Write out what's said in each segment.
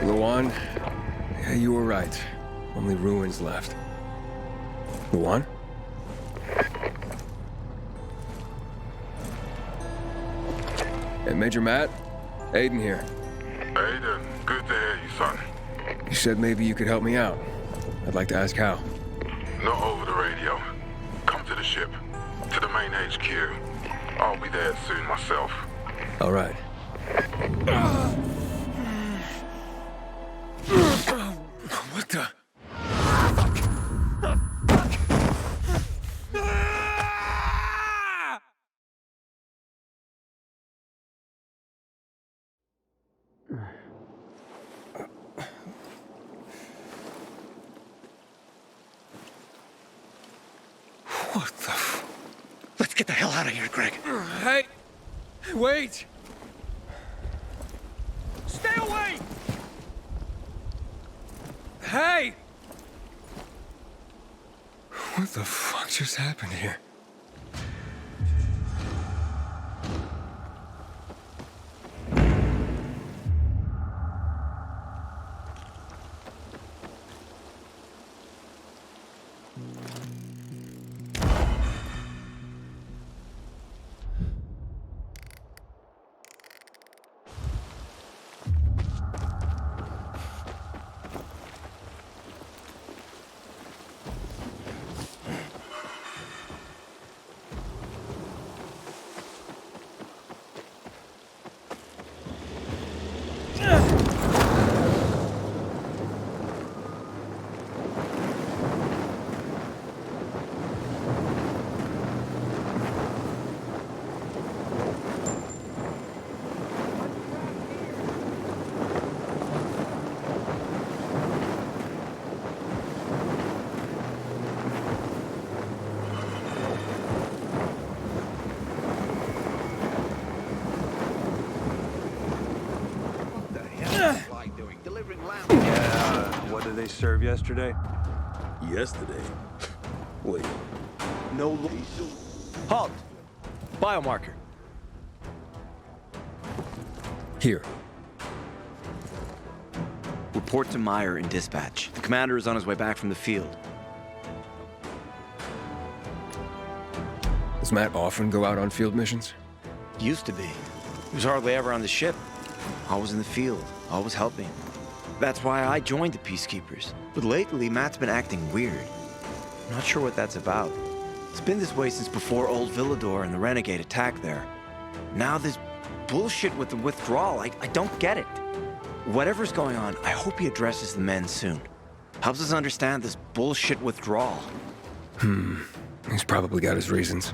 Luan, yeah, you were right. Only ruins left. Luan? Hey, Major Matt? Aiden here. Aiden, good to hear you, son. You said maybe you could help me out. I'd like to ask how. Not over the radio. Come to the ship. To the main HQ. I'll be there soon myself. All right. What the? What the f... Let's get the hell out of here, Greg. Hey! Wait! Stay away! Hey! What the fuck just happened here? What did they serve yesterday? Yesterday? Wait. No. Halt! Biomarker. Here. Report to Meyer in dispatch. The commander is on his way back from the field. Does Matt often go out on field missions? Used to be. He was hardly ever on the ship. Always in the field, always helping. That's why I joined the Peacekeepers. But lately, Matt's been acting weird. I'm not sure what that's about. It's been this way since before old Villador and the Renegade attack there. Now this bullshit with the withdrawal, I don't get it. Whatever's going on, I hope he addresses the men soon. Helps us understand this bullshit withdrawal. He's probably got his reasons.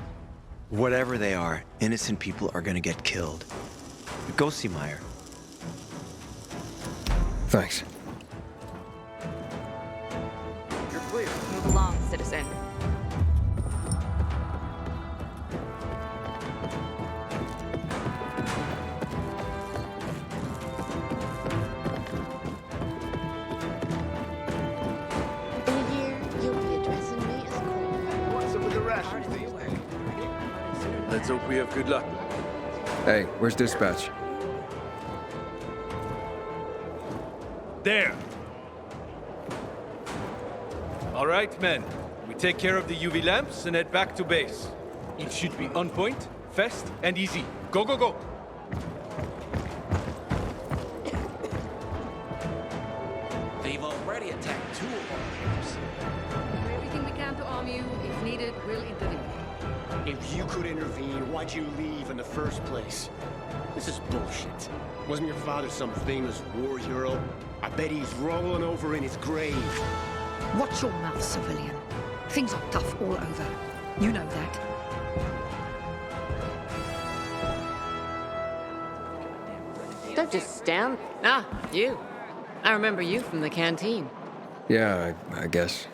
Whatever they are, innocent people are gonna get killed. But go see Meyer. Thanks. You're clear. Move along, citizen. In a year, you'll be addressing me as Cole. What's up with the rations? Let's hope we have good luck. Hey, where's dispatch? There. All right, men. We take care of the UV lamps and head back to base. It should be on point, fast, and easy. Go, go, go. They've already attacked 2 of our ships. Do everything we can to arm you. If needed, we'll intervene. If you could intervene, why'd you leave in the first place? This is bullshit. Wasn't your father some famous war hero? I bet he's rolling over in his grave. Watch your mouth, civilian. Things are tough all over. You know that. Don't just stand. Ah, you. I remember you from the canteen. Yeah, I guess.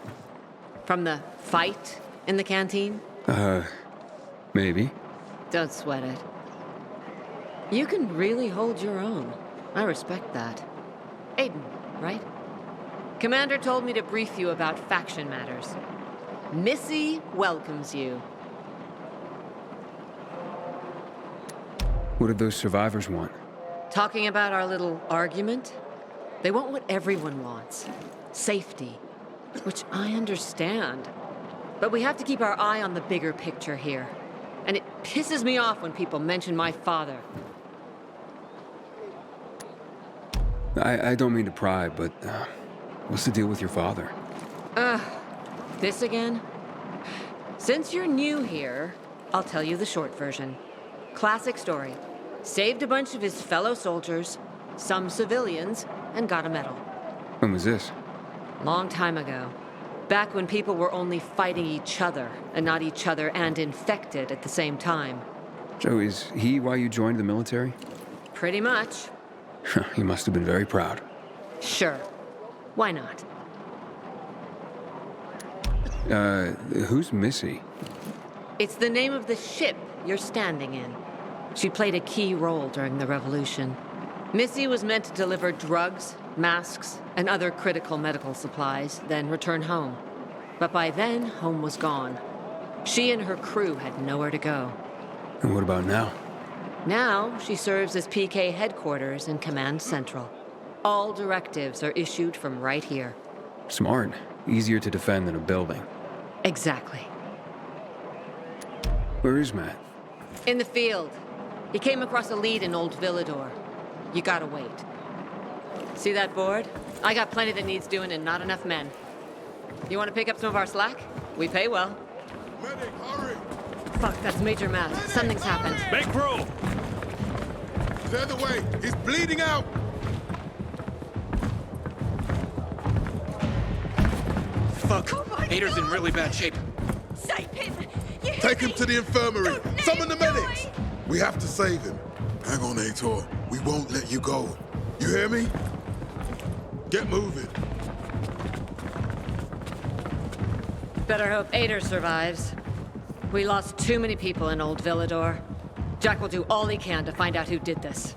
From the fight in the canteen? Maybe. Don't sweat it. You can really hold your own. I respect that. Aiden, right? Commander told me to brief you about faction matters. Missy welcomes you. What did those survivors want? Talking about our little argument? They want what everyone wants. Safety. Which I understand. But we have to keep our eye on the bigger picture here. And it pisses me off when people mention my father. I don't mean to pry, but what's the deal with your father? This again? Since you're new here, I'll tell you the short version. Classic story. Saved a bunch of his fellow soldiers, some civilians, and got a medal. When was this? Long time ago. Back when people were only fighting each other, and not each other and infected at the same time. Joe, is he why you joined the military? Pretty much. He must have been very proud. Sure. Why not? Who's Missy? It's the name of the ship you're standing in. She played a key role during the revolution. Missy was meant to deliver drugs, masks, and other critical medical supplies, then return home. But by then, home was gone. She and her crew had nowhere to go. And what about now? Now, she serves as PK headquarters in Command Central. All directives are issued from right here. Smart. Easier to defend than a building. Exactly. Where is Matt? In the field. He came across a lead in Old Villador. You gotta wait. See that board? I got plenty that needs doing and not enough men. You wanna pick up some of our slack? We pay well. Medic, hurry! Fuck, that's Major Matt. Something's happened. Make room! Clear the way! He's bleeding out! Fuck. Hater's in really bad shape. Save him! You Take him to the infirmary! Summon the medics! We have to save him. Hang on, Aitor. We won't let you go. You hear me? Get moving. Better hope Ader survives. We lost too many people in Old Villador. Jack will do all he can to find out who did this.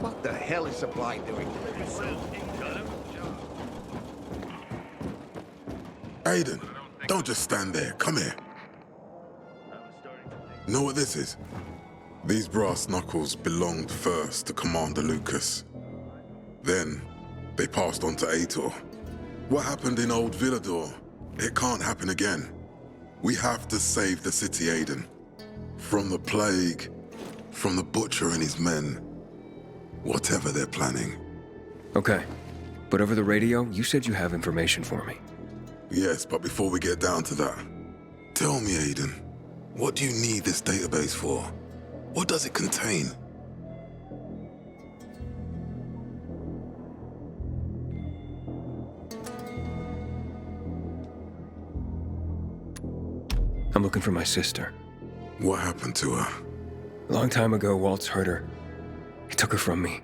What the hell is Supply doing? Aiden, don't just stand there. Come here. Know what this is? These brass knuckles belonged first to Commander Lucas. Then, they passed on to Aitor. What happened in Old Villador? It can't happen again. We have to save the city, Aiden. From the plague, from the Butcher and his men. Whatever they're planning. Okay. But over the radio, you said you have information for me. Yes, but before we get down to that, tell me, Aiden, what do you need this database for? What does it contain? I'm looking for my sister. What happened to her? A long time ago, Waltz hurt her. He took her from me.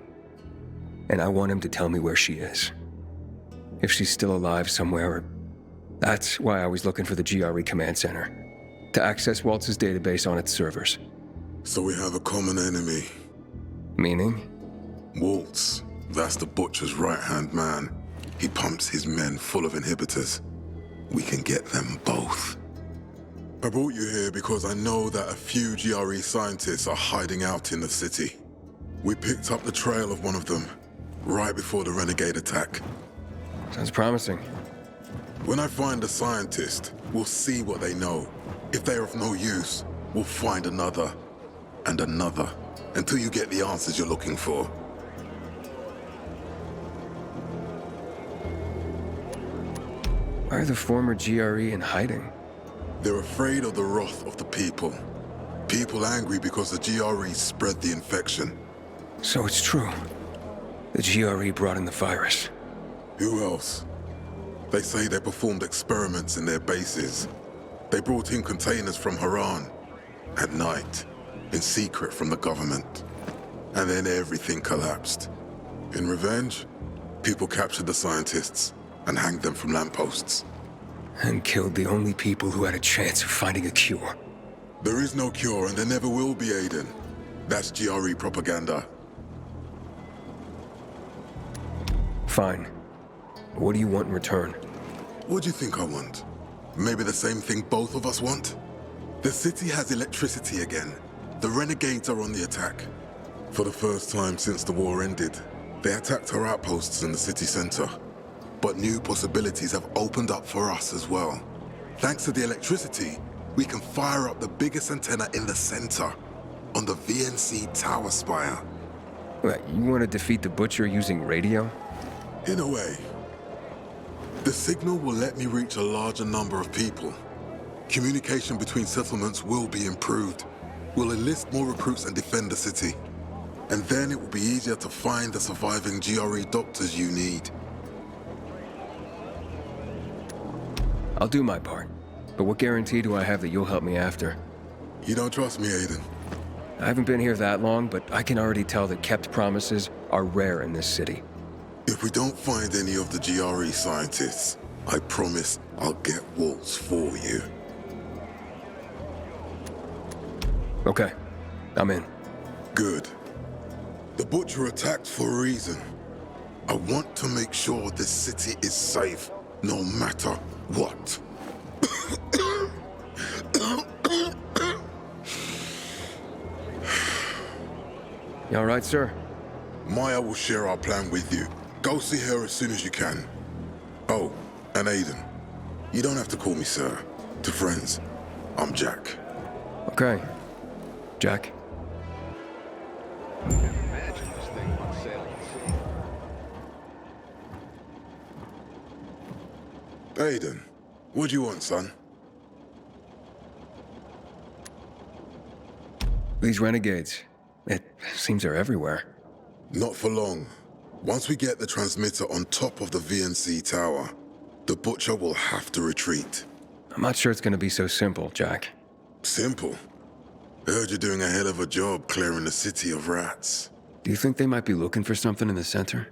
And I want him to tell me where she is. If she's still alive somewhere. That's why I was looking for the GRE command center. To access Waltz's database on its servers. So we have a common enemy. Meaning? Waltz. That's the Butcher's right-hand man. He pumps his men full of inhibitors. We can get them both. I brought you here because I know that a few GRE scientists are hiding out in the city. We picked up the trail of one of them, right before the Renegade attack. Sounds promising. When I find a scientist, we'll see what they know. If they're of no use, we'll find another and another until you get the answers you're looking for. Why are the former GRE in hiding? They're afraid of the wrath of the people. People angry because the GRE spread the infection. So it's true. The GRE brought in the virus. Who else? They say they performed experiments in their bases. They brought in containers from Haran at night, in secret from the government. And then everything collapsed. In revenge, people captured the scientists and hanged them from lampposts. And killed the only people who had a chance of finding a cure. There is no cure and there never will be, Aiden. That's GRE propaganda. Fine. What do you want in return? What do you think I want? Maybe the same thing both of us want? The city has electricity again. The renegades are on the attack. For the first time since the war ended, they attacked our outposts in the city center. But new possibilities have opened up for us as well. Thanks to the electricity, we can fire up the biggest antenna in the center, on the VNC tower spire. What, you want to defeat the Butcher using radio? In a way. The signal will let me reach a larger number of people. Communication between settlements will be improved. We'll enlist more recruits and defend the city. And then it will be easier to find the surviving GRE doctors you need. I'll do my part. But what guarantee do I have that you'll help me after? You don't trust me, Aiden? I haven't been here that long, but I can already tell that kept promises are rare in this city. If we don't find any of the GRE scientists, I promise I'll get Waltz for you. Okay, I'm in. Good. The Butcher attacked for a reason. I want to make sure this city is safe, no matter what. You all right, sir? Maya will share our plan with you. Go see her as soon as you can. Oh, and Aiden, you don't have to call me sir. To friends, I'm Jack. Okay. Jack. Imagine this thing on sail at sea. Aiden, what do you want, son? These renegades, it seems they're everywhere. Not for long. Once we get the transmitter on top of the VNC tower, the Butcher will have to retreat. I'm not sure it's gonna be so simple, Jack. Simple? I heard you're doing a hell of a job clearing the city of rats. Do you think they might be looking for something in the center?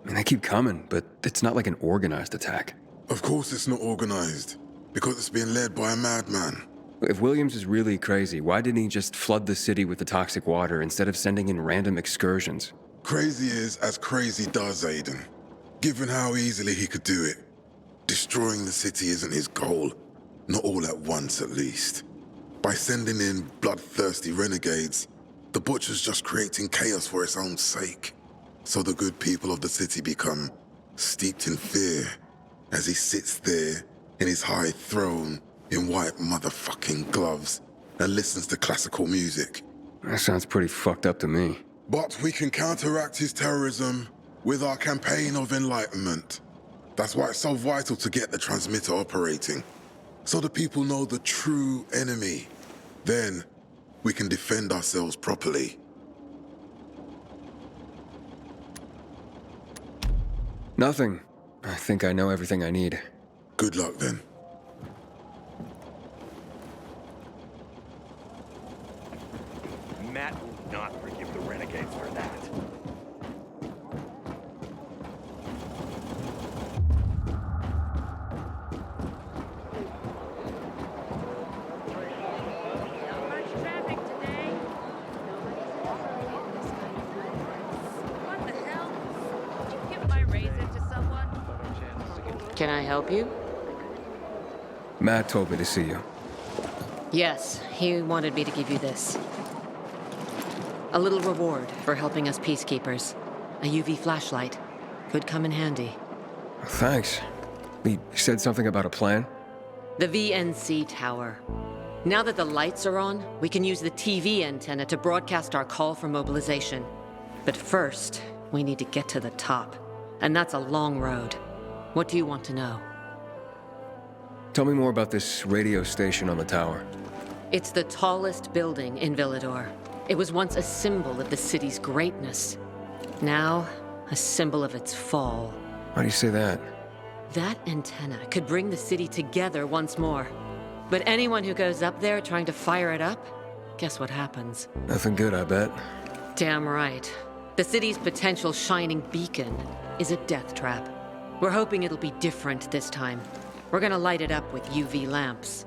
I mean, they keep coming, but it's not like an organized attack. Of course it's not organized, because it's being led by a madman. If Williams is really crazy, why didn't he just flood the city with the toxic water instead of sending in random excursions? Crazy is as crazy does, Aiden. Given how easily he could do it. Destroying the city isn't his goal. Not all at once, at least. By sending in bloodthirsty renegades, the Butcher's just creating chaos for its own sake. So the good people of the city become steeped in fear as he sits there in his high throne in white motherfucking gloves and listens to classical music. That sounds pretty fucked up to me. But we can counteract his terrorism with our campaign of enlightenment. That's why it's so vital to get the transmitter operating, so the people know the true enemy. Then we can defend ourselves properly. Nothing. I think I know everything I need. Good luck then. Matt will not forgive the renegades for that. Not much traffic today. What the hell? Did you give my razor to someone? Can I help you? Matt told me to see you. Yes, he wanted me to give you this. A little reward for helping us peacekeepers. A UV flashlight. Could come in handy. Thanks. He said something about a plan? The VNC tower. Now that the lights are on, we can use the TV antenna to broadcast our call for mobilization. But first, we need to get to the top. And that's a long road. What do you want to know? Tell me more about this radio station on the tower. It's the tallest building in Villador. It was once a symbol of the city's greatness. Now, a symbol of its fall. Why do you say that? That antenna could bring the city together once more. But anyone who goes up there trying to fire it up, guess what happens? Nothing good, I bet. Damn right. The city's potential shining beacon is a death trap. We're hoping it'll be different this time. We're gonna light it up with UV lamps.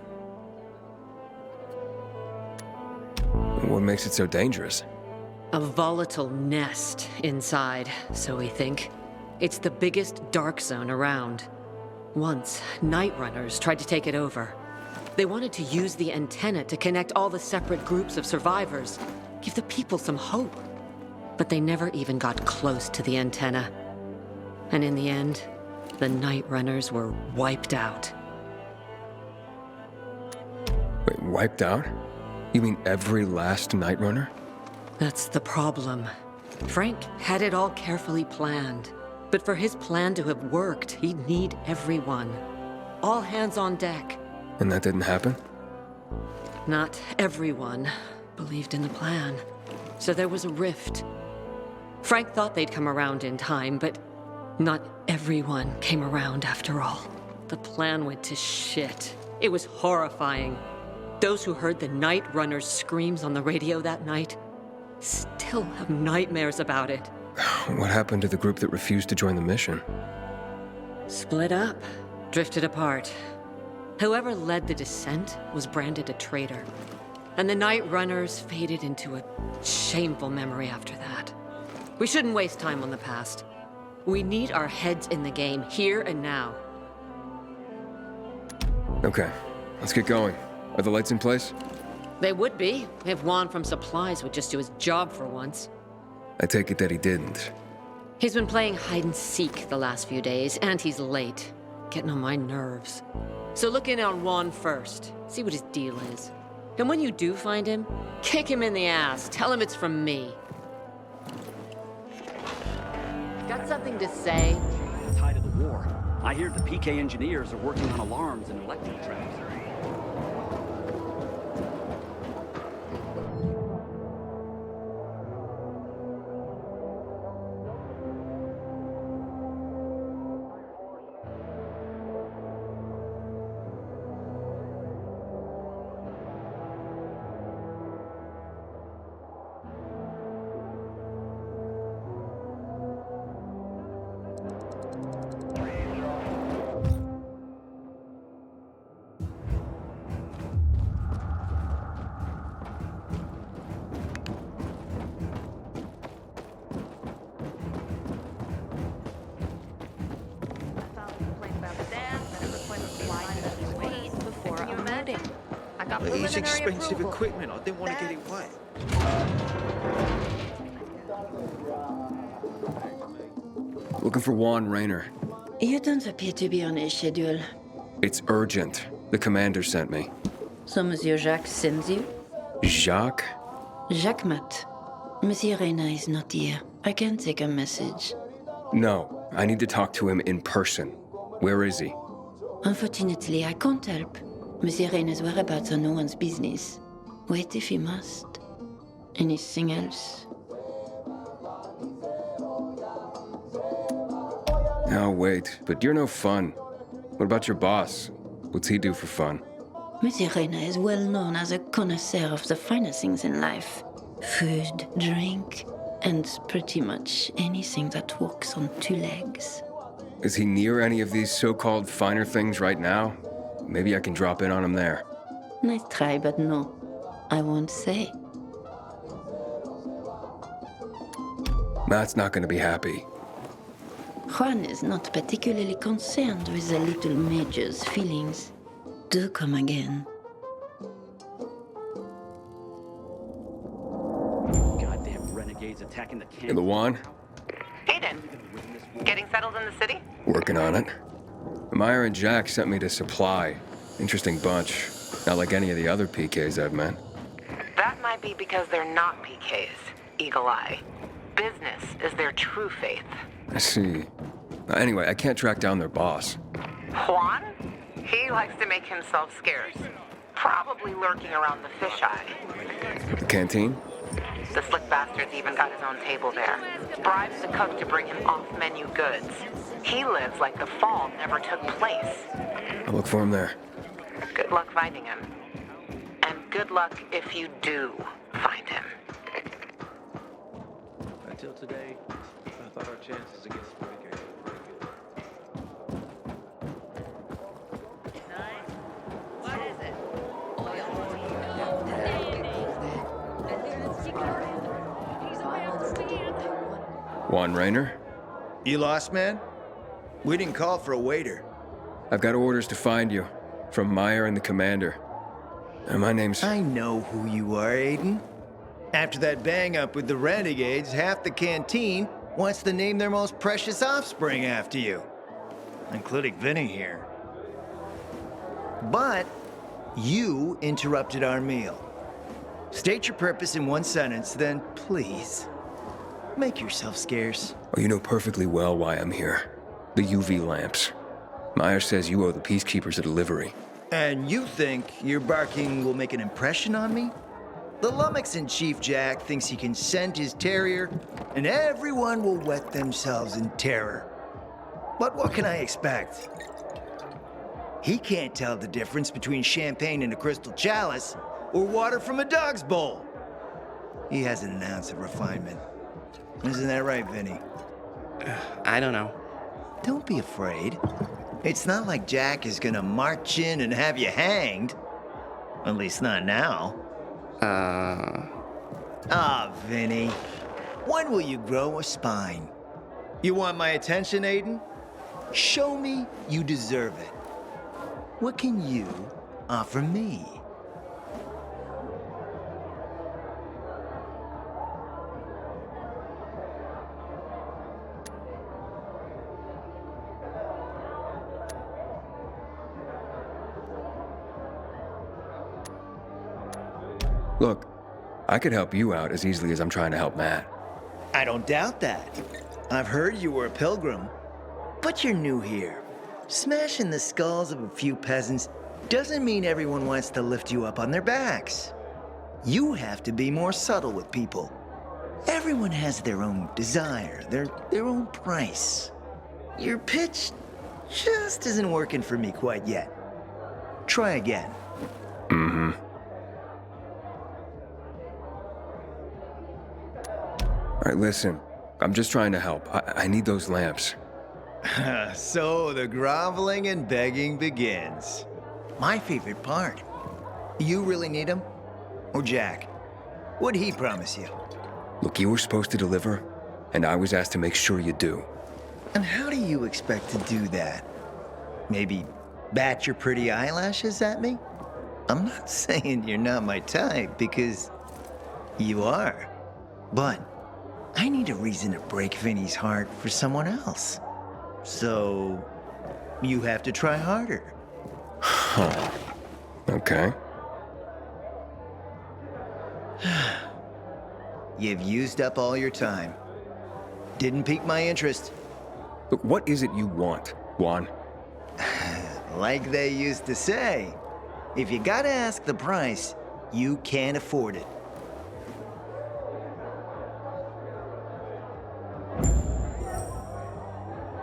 What makes it so dangerous? A volatile nest inside, so we think. It's the biggest dark zone around. Once, night runners tried to take it over. They wanted to use the antenna to connect all the separate groups of survivors, give the people some hope. But they never even got close to the antenna. And in the end, the night runners were wiped out. Wait, wiped out? You mean every last night runner? That's the problem. Frank had it all carefully planned. But for his plan to have worked, he'd need everyone. All hands on deck. And that didn't happen? Not everyone believed in the plan. So there was a rift. Frank thought they'd come around in time, but not everyone came around after all. The plan went to shit. It was horrifying. Those who heard the Night Runner's screams on the radio that night still have nightmares about it. What happened to the group that refused to join the mission? Split up, drifted apart. Whoever led the descent was branded a traitor. And the Night Runners faded into a shameful memory after that. We shouldn't waste time on the past. We need our heads in the game, here and now. Okay, let's get going. Are the lights in place? They would be, if Juan from Supplies would just do his job for once. I take it that he didn't. He's been playing hide and seek the last few days, and he's late. Getting on my nerves. So look in on Juan first. See what his deal is. And when you do find him, kick him in the ass. Tell him it's from me. Got something to say? The tide of the war. I hear the PK engineers are working on alarms and electric traps. It's expensive equipment. I didn't want to get it wet. Looking for Juan Raynor. You don't appear to be on his schedule. It's urgent. The commander sent me. So Monsieur Jacques sends you? Jacques? Jacques Mat. Monsieur Reyna is not here. I can take a message. No, I need to talk to him in person. Where is he? Unfortunately, I can't help. Monsieur Reyna's whereabouts are no one's business. Wait if you must. Anything else? Oh, wait, but you're no fun. What about your boss? What's he do for fun? Monsieur Reyna is well known as a connoisseur of the finer things in life. Food, drink, and pretty much anything that walks on two legs. Is he near any of these so-called finer things right now? Maybe I can drop in on him there. Nice try, but no. I won't say. Matt's not gonna be happy. Juan is not particularly concerned with the little major's feelings. Do come again. Goddamn renegades attacking the camp. In the Juan? Aiden, getting settled in the city? Working on it. Meyer and Jack sent me to Supply. Interesting bunch. Not like any of the other PKs I've met. That might be because they're not PKs, Eagle Eye. Business is their true faith. I see. Anyway, I can't track down their boss. Juan? He likes to make himself scarce. Probably lurking around the fisheye. The canteen? The slick bastard's even got his own table there. Bribes the cook to bring him off-menu goods. He lives like the fall never took place. I'll look for him there. Good luck finding him. And good luck if you do find him. Until today, I thought our chances against the breaker were pretty good. What is it? Juan Raynor? You lost, man? We didn't call for a waiter. I've got orders to find you. From Meyer and the commander. And my name's... I know who you are, Aiden. After that bang-up with the Renegades, half the canteen wants to name their most precious offspring after you. Including Vinny here. But you interrupted our meal. State your purpose in one sentence, then please, make yourself scarce. Oh, you know perfectly well why I'm here. The UV lamps. Meyer says you owe the Peacekeepers a delivery. And you think your barking will make an impression on me? The lummox-in-chief Jack thinks he can scent his terrier, and everyone will wet themselves in terror. But what can I expect? He can't tell the difference between champagne in a crystal chalice or water from a dog's bowl. He hasn't an ounce of refinement. Isn't that right, Vinny? I don't know. Don't be afraid. It's not like Jack is gonna march in and have you hanged. At least not now. Vinny. When will you grow a spine? You want my attention, Aiden? Show me you deserve it. What can you offer me? Look, I could help you out as easily as I'm trying to help Matt. I don't doubt that. I've heard you were a pilgrim, but you're new here. Smashing the skulls of a few peasants doesn't mean everyone wants to lift you up on their backs. You have to be more subtle with people. Everyone has their own desire, their own price. Your pitch just isn't working for me quite yet. Try again. Mm-hmm. All right, listen. I'm just trying to help. I need those lamps. So the groveling and begging begins. My favorite part. You really need them? Or Jack? What'd he promise you? Look, you were supposed to deliver, and I was asked to make sure you do. And how do you expect to do that? Maybe bat your pretty eyelashes at me? I'm not saying you're not my type, because you are. But I need a reason to break Vinny's heart for someone else. So you have to try harder. Huh. Okay. You've used up all your time. Didn't pique my interest. Look, what is it you want, Juan? Like they used to say, if you gotta ask the price, you can't afford it.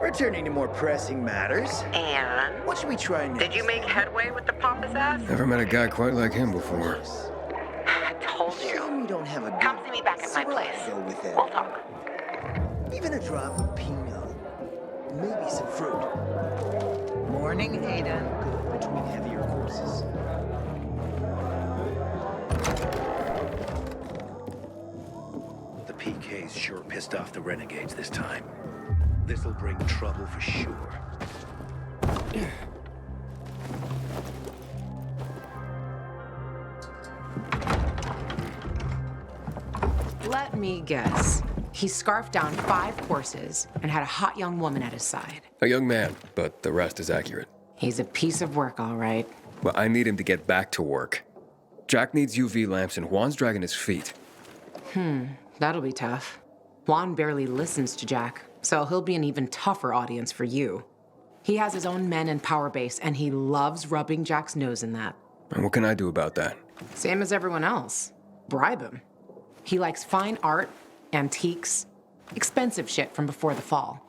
Returning to more pressing matters. And? What should we try next? Did you make headway with the pompous ass? Never met a guy quite like him before. I told you. Shame you don't have a Come see me back at my place. Go with it. We'll talk. Even a drop of Pinot. Maybe some fruit. Morning, Aiden. Good between heavier courses. The PK's sure pissed off the Renegades this time. This'll bring trouble for sure. Let me guess. He scarfed down 5 courses and had a hot young woman at his side. A young man, but the rest is accurate. He's a piece of work, all right. Well, I need him to get back to work. Jack needs UV lamps and Juan's dragging his feet. That'll be tough. Juan barely listens to Jack, so he'll be an even tougher audience for you. He has his own men and power base, and he loves rubbing Jack's nose in that. And what can I do about that? Same as everyone else. Bribe him. He likes fine art, antiques, expensive shit from before the fall.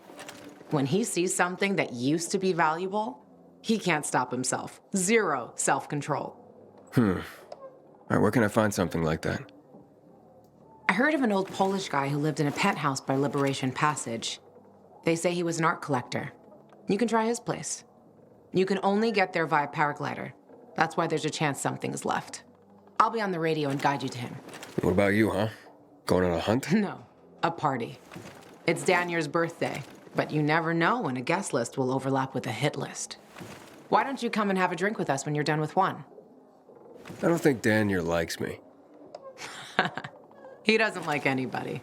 When he sees something that used to be valuable, he can't stop himself. Zero self-control. All right, where can I find something like that? I heard of an old Polish guy who lived in a penthouse by Liberation Passage. They say he was an art collector. You can try his place. You can only get there via paraglider. That's why there's a chance something's left. I'll be on the radio and guide you to him. What about you, huh? Going on a hunt? No, a party. It's Danier's birthday, but you never know when a guest list will overlap with a hit list. Why don't you come and have a drink with us when you're done with one? I don't think Danier likes me. He doesn't like anybody.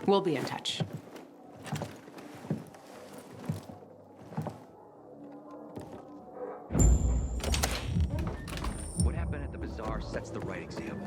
We'll be in touch. What happened at the bazaar sets the right example.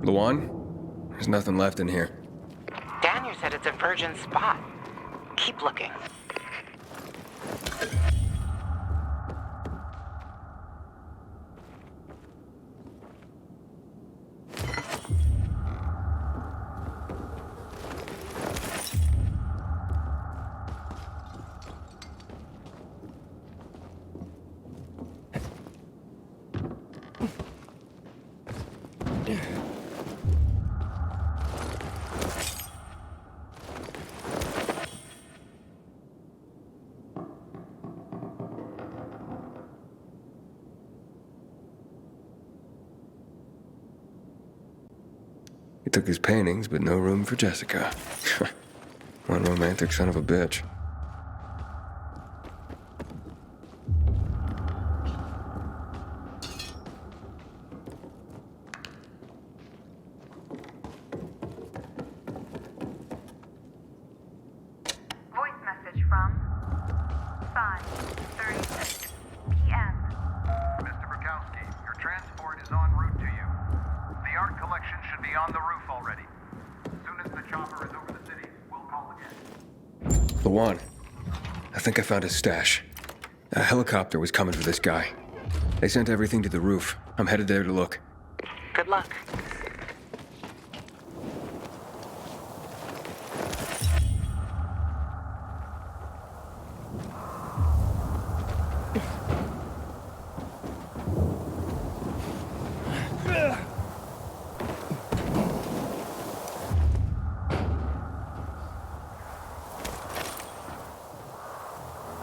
Luan? There's nothing left in here. Daniel said it's a virgin spot. Keep looking. He took his paintings, but no room for Jessica. One romantic son of a bitch. Voice message from 5:36 p.m. Mr. Bukowski, your transport is en route to you. The art collection should be on the roof already. As soon as the chopper is over the city, we'll call again. Luan, I think I found his stash. A helicopter was coming for this guy. They sent everything to the roof. I'm headed there to look. Good luck.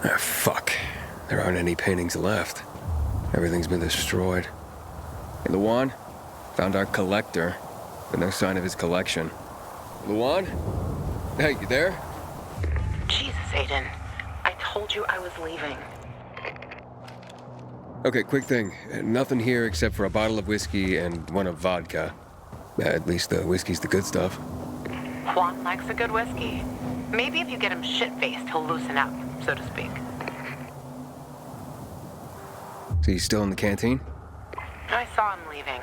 Ah, fuck. There aren't any paintings left. Everything's been destroyed. Hey, Luan? Found our collector, but no sign of his collection. Luan? Hey, you there? Jesus, Aiden. I told you I was leaving. Okay, quick thing. Nothing here except for a bottle of whiskey and one of vodka. At least the whiskey's the good stuff. Juan likes a good whiskey. Maybe if you get him shit-faced, he'll loosen up, so to speak. So he's still in the canteen? I saw him leaving.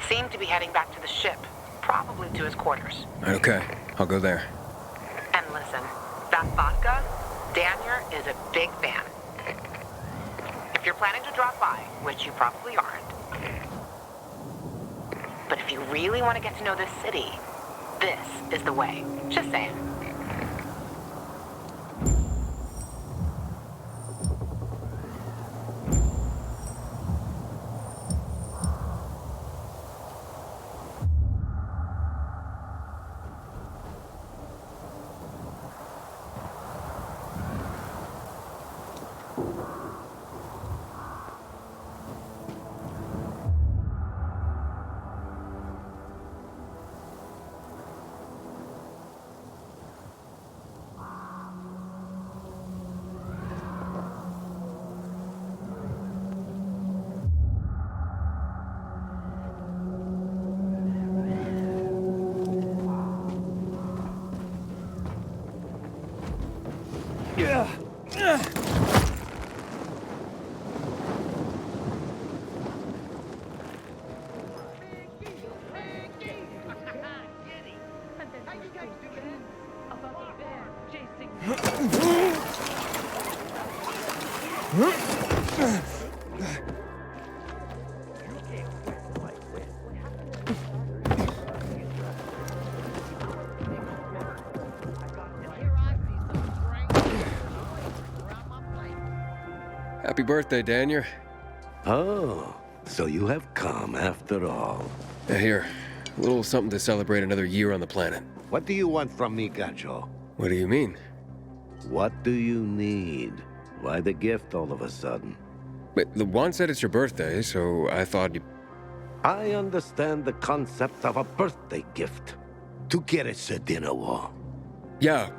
Seemed to be heading back to the ship, probably to his quarters. Okay, I'll go there. And listen, that vodka, Daniel is a big fan. If you're planning to drop by, which you probably aren't, but if you really want to get to know this city, this is the way. Just saying. Happy birthday, Daniel. Oh, so you have come after all. Here, a little something to celebrate another year on the planet. What do you want from me, Gacho? What do you mean? What do you need? Why the gift all of a sudden? But the one said it's your birthday, so I thought you... I understand the concept of a birthday gift. To get us a dinner wall. Yeah,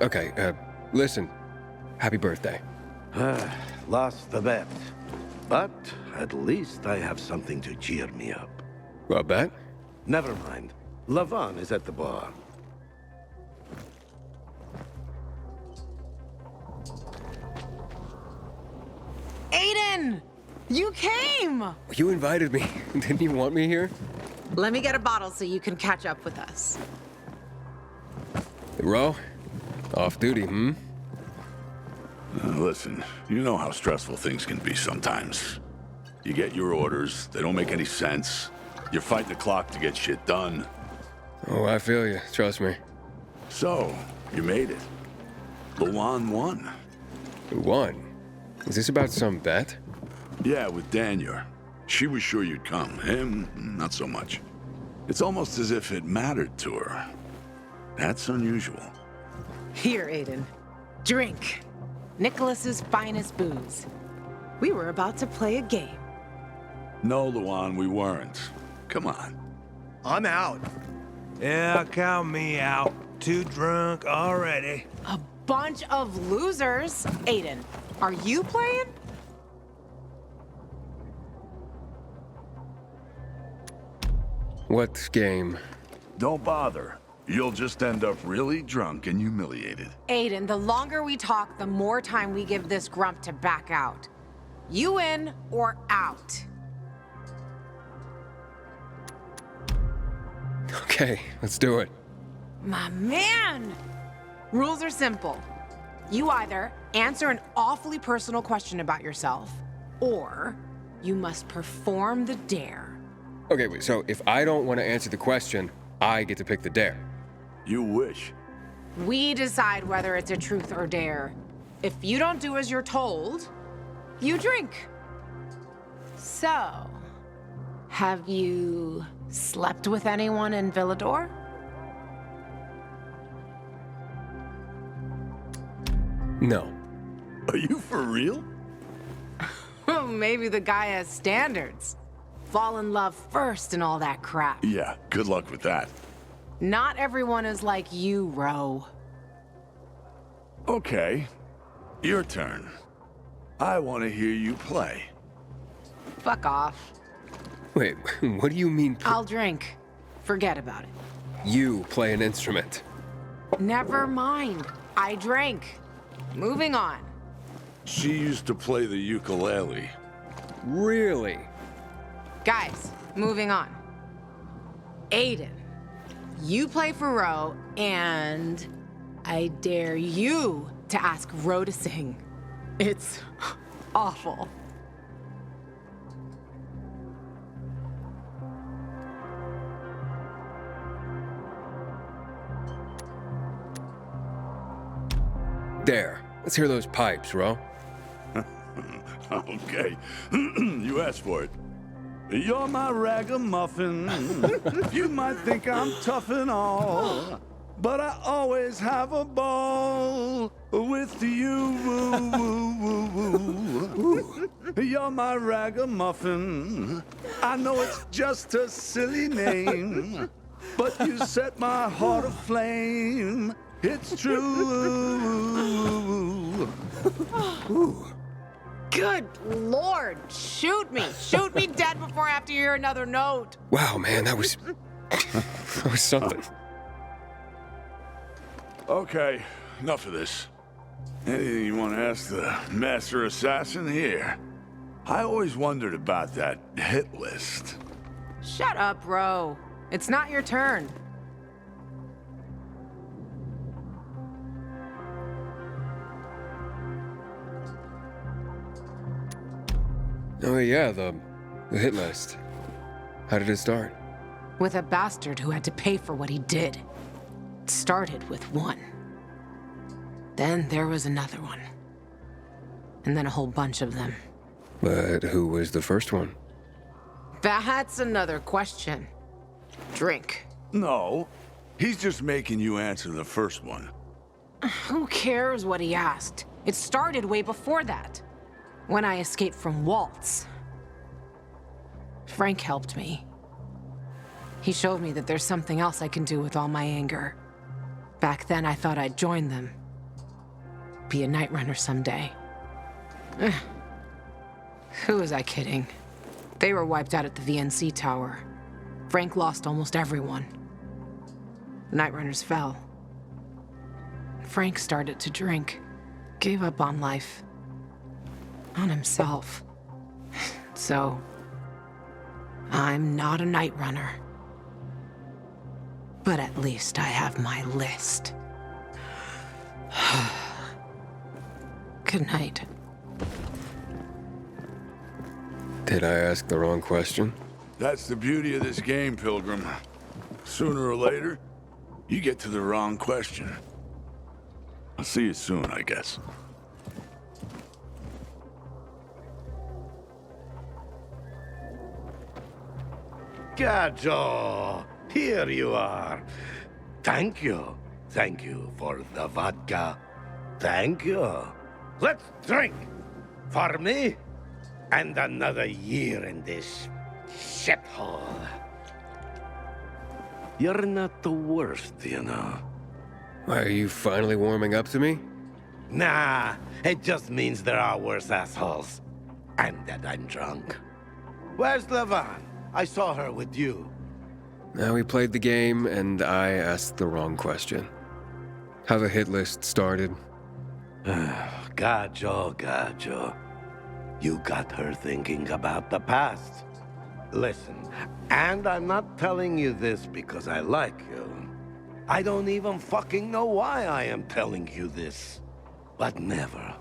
okay, listen. Happy birthday. Lost the bet. But at least I have something to cheer me up. A bet? Never mind. Lavon is at the bar. Aiden! You came! You invited me. Didn't you want me here? Let me get a bottle so you can catch up with us. Ro? Off duty, hmm? Listen, you know how stressful things can be sometimes. You get your orders, they don't make any sense. You're fighting the clock to get shit done. Oh, I feel you. Trust me. So, you made it. Luan won. Who won? Is this about some bet? Yeah, with Daniel. She was sure you'd come. Him, not so much. It's almost as if it mattered to her. That's unusual. Here, Aiden. Drink. Nicholas's finest booze. We were about to play a game. No, Luan, we weren't. Come on. I'm out. Yeah, count me out. Too drunk already. A bunch of losers. Aiden, are you playing? What game? Don't bother. You'll just end up really drunk and humiliated. Aiden, the longer we talk, the more time we give this grump to back out. You in or out? Okay, let's do it. My man! Rules are simple. You either answer an awfully personal question about yourself, or you must perform the dare. Okay, wait, so if I don't want to answer the question, I get to pick the dare. You wish. We decide whether it's a truth or dare. If you don't do as you're told, you drink. So, have you slept with anyone in Villador? No. Are you for real? Maybe the guy has standards. Fall in love first and all that crap. Yeah, good luck with that. Not everyone is like you, Ro. Okay, your turn. I want to hear you play. Fuck off. Wait, what do you mean? I'll drink. Forget about it. You play an instrument. Never mind. I drank. Moving on. She used to play the ukulele. Really? Guys, moving on. Aiden, you play for Ro, and I dare you to ask Ro to sing. It's awful. There. Let's hear those pipes, Ro. Okay. You asked for it. You're my ragamuffin. You might think I'm tough and all, but I always have a ball with you. You're my ragamuffin. I know it's just a silly name, but you set my heart aflame. It's true. Good Lord, shoot me. Shoot me dead before I have to hear another note. Wow, man, that was... that was something. Okay, enough of this. Anything you want to ask the Master Assassin here? I always wondered about that hit list. Shut up, Ro. It's not your turn. Oh yeah, the hit list. How did it start? With a bastard who had to pay for what he did. It started with one. Then there was another one. And then a whole bunch of them. But who was the first one? That's another question. Drink. No, he's just making you answer the first one. Who cares what he asked? It started way before that. When I escaped from Waltz. Frank helped me. He showed me that there's something else I can do with all my anger. Back then, I thought I'd join them. Be a night runner someday. Who was I kidding? They were wiped out at the VNC tower. Frank lost almost everyone. The night runners fell. Frank started to drink. Gave up on life. On himself. So, I'm not a night runner. But at least I have my list. Good night. Did I ask the wrong question? That's the beauty of this game, Pilgrim. Sooner or later, you get to the wrong question. I'll see you soon, I guess. Gajo, here you are. Thank you. Thank you for the vodka. Thank you. Let's drink. For me, and another year in this shithole. You're not the worst, you know. Why, are you finally warming up to me? Nah, it just means there are worse assholes. And that I'm drunk. Where's Levan? I saw her with you. Now we played the game, and I asked the wrong question. How the hit list started. Gajo. You got her thinking about the past. Listen, and I'm not telling you this because I like you. I don't even fucking know why I am telling you this. But never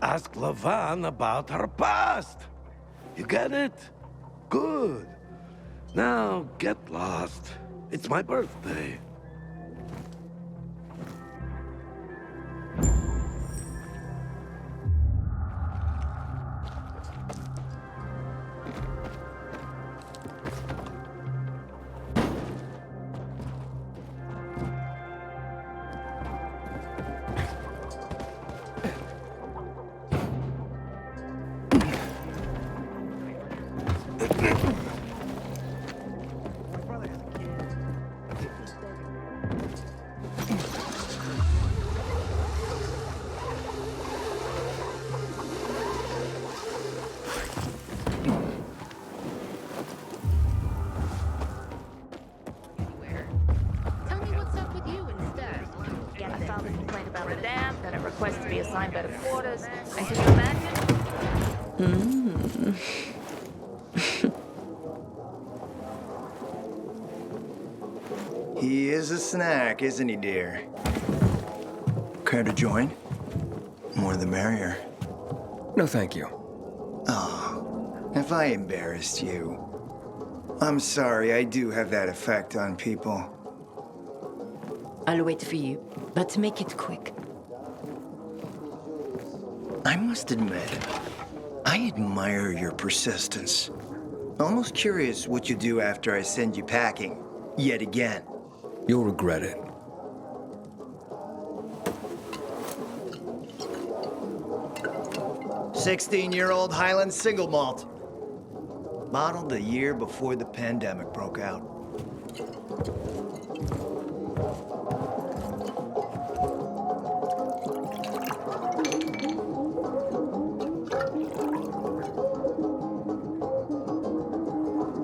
ask Levan about her past. You get it? Good. Now, get lost. It's my birthday. Tell me what's up with you instead. I filed a complaint about the dam, then a request to be assigned better quarters. And can you imagine? He is a snack, isn't he, dear? Care to join? More the merrier. No, thank you. Oh, if I embarrassed you. I'm sorry, I do have that effect on people. I'll wait for you, but make it quick. I must admit, I admire your persistence. Almost curious what you do after I send you packing, yet again. You'll regret it. "16-year-old Highland single malt. Bottled the year before the pandemic broke out.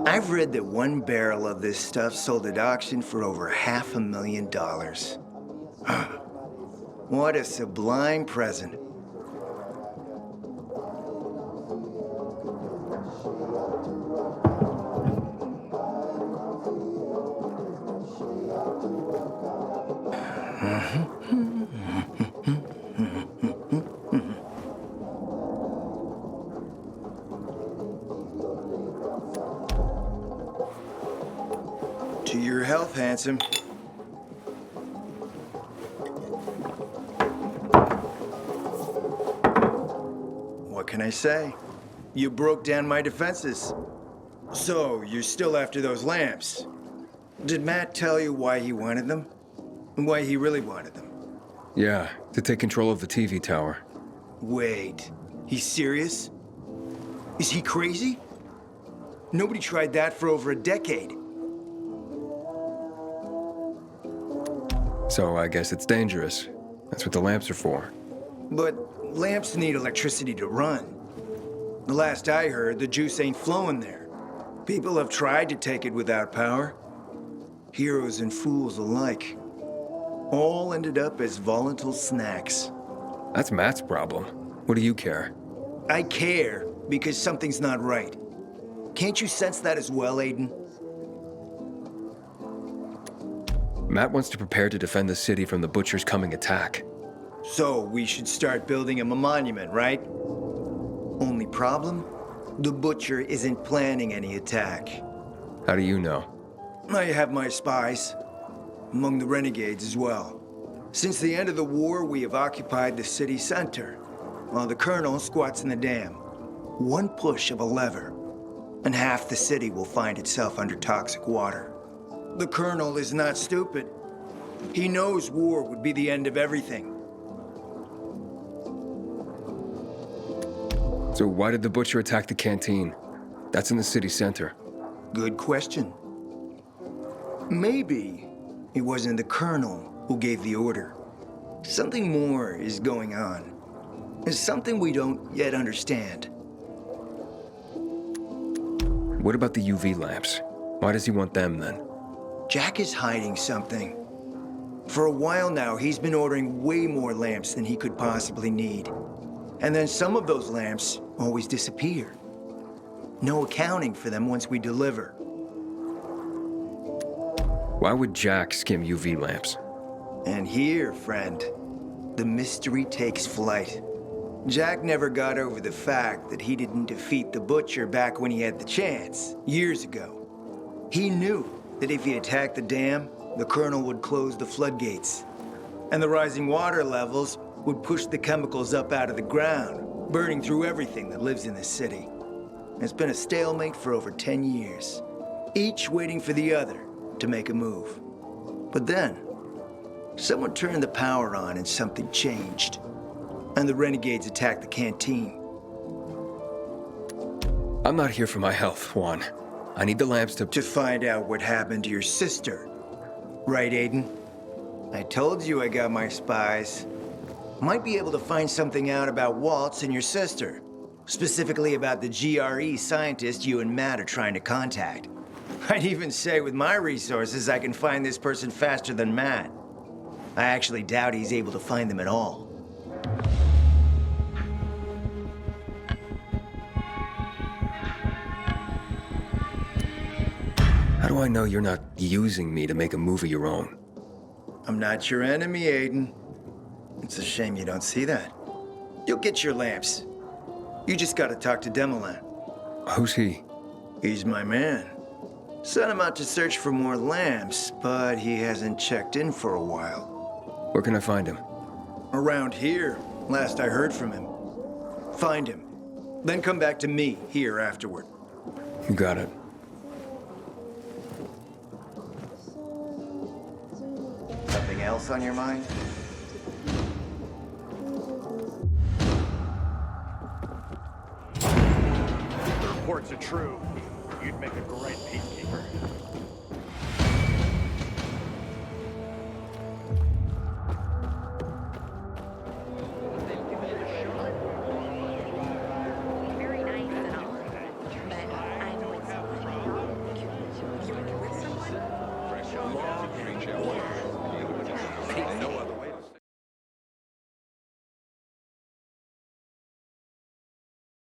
I've read that one barrel of this stuff sold at auction for over $500,000. What a sublime present. To your health, handsome. What can I say? You broke down my defenses. So, you're still after those lamps. Did Matt tell you why he wanted them? And why he really wanted them? Yeah, to take control of the TV tower. Wait, he's serious? Is he crazy? Nobody tried that for over a decade. So I guess it's dangerous. That's what the lamps are for. But lamps need electricity to run. The last I heard, the juice ain't flowing there. People have tried to take it without power. Heroes and fools alike. All ended up as volatile snacks. That's Matt's problem. What do you care? I care because something's not right. Can't you sense that as well, Aiden? Matt wants to prepare to defend the city from the Butcher's coming attack. So we should start building him a monument, right? Only problem? The Butcher isn't planning any attack. How do you know? I have my spies. Among the renegades as well. Since the end of the war, we have occupied the city center, while the colonel squats in the dam. One push of a lever, and half the city will find itself under toxic water. The colonel is not stupid. He knows war would be the end of everything. So why did the Butcher attack the canteen? That's in the city center. Good question. Maybe it wasn't the colonel who gave the order. Something more is going on. It's something we don't yet understand. What about the UV lamps? Why does he want them then? Jack is hiding something. For a while now, he's been ordering way more lamps than he could possibly need. And then some of those lamps always disappear. No accounting for them once we deliver. Why would Jack skim UV lamps? And here, friend, the mystery takes flight. Jack never got over the fact that he didn't defeat the Butcher back when he had the chance, years ago. He knew that if he attacked the dam, the colonel would close the floodgates. And the rising water levels would push the chemicals up out of the ground, burning through everything that lives in the city. It's been a stalemate for over 10 years, each waiting for the other to make a move. But then, someone turned the power on and something changed. And the renegades attacked the canteen. I'm not here for my health, Juan. I need the lamps to find out what happened to your sister. Right, Aiden? I told you I got my spies. Might be able to find something out about Waltz and your sister. Specifically about the GRE scientist you and Matt are trying to contact. I'd even say with my resources, I can find this person faster than Matt. I actually doubt he's able to find them at all. How do I know you're not using me to make a move of your own? I'm not your enemy, Aiden. It's a shame you don't see that. You'll get your lamps. You just gotta talk to Demolan. Who's he? He's my man. Sent him out to search for more lamps, but he hasn't checked in for a while. Where can I find him? Around here, last I heard from him. Find him. Then come back to me here afterward. You got it. Something else on your mind? The reports are true. You'd make a great peacekeeper. Very nice and all, but I know it's you with someone.